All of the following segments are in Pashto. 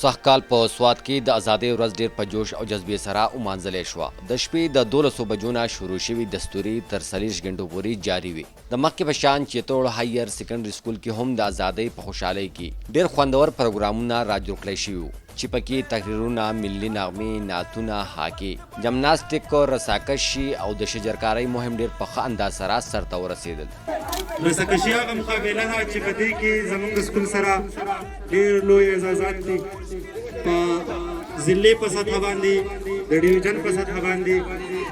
سحکال په سوات کې د ازادۍ ورځ ډیر په جوش او جذبې سره ومانځلې شوه. د شپې د 12 بجو نه شروع شوي دستوري تر 40 غنټو پورې جاري وي. د مخکې په شان چیتوړ هایر سیکنډري سکول کې هم د ازادۍ په خوشحالۍ کې ډیر خوندور پروګرامونه راجوړ کړی شوي وو چې پکې تقریرونه، ملي نغمې، نعتونه، هاکي، جمناستیک، رساکشي او د شجرکارۍ مهم ډیر په ښه انداز سره سرته ورسېدل. رساکشي هغه مقابله ده چې په دې کې زموږ د سکول سره ډېر لوی اعزازات دي په ضلعې په سطحه باندې، د ډیویژن په سطحه باندې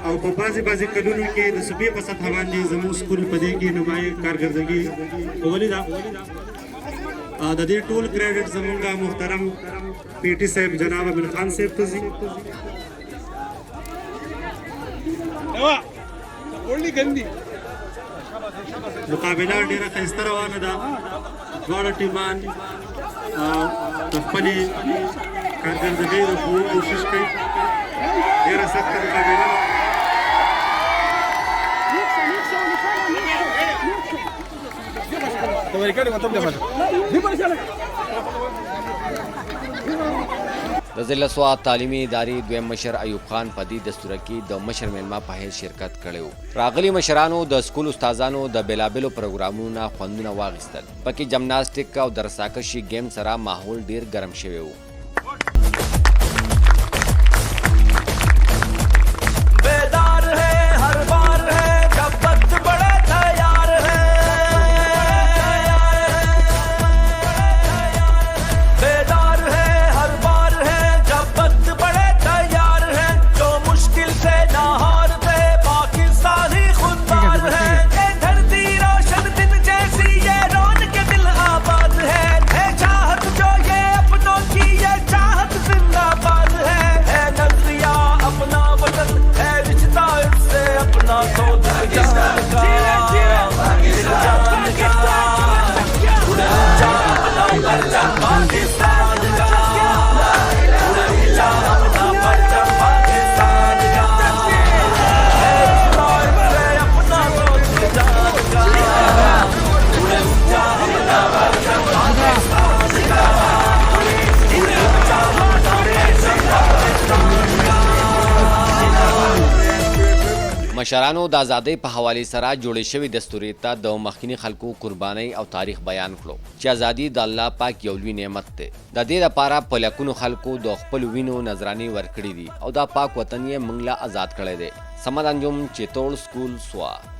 او په بعضې کلونو کې د صوبې په سطحه باندې زموږ سکول په دې کې نمایي کارکردګي کولی ده. د دې ټول کریډټ زموږ محترم پی ټي صاحب جناب امین خان صاحب ته ځي. مقابله ډېره ښایسته روانه ده. دواړه ټیمان د خپلې کارکردګۍ د ښوولو کوشش کوي. ډېره سخته مقابله ده. د ضلع سوات تعلیمي ادارې دویم مشر ایوب خان په دې دستوره کې د مشر میلمه په حیث شرکت کړی و. راغلي مشرانو د سکول استادانو د بېلابېلو پروګرامونو نه خوندونه واخیستل. پکې جمناستیک او د رساکشي ګیم سره ماحول ډیر ګرم شوی و. مشرانو د ازادۍ په حوالې سره جوړې شوې دستورې ته د مخکینی خلکو قربانۍ او تاریخ بیان کړو چې ازادي د الله پاک یو لوی نعمت دی. د دې لپاره په لکونو خلکو د خپل وینو نذرانې ورکړي دي او دا پاک وطن یې موږ له آزاد کړی دی. سمد انجم، چیتوړ سکول، سوات.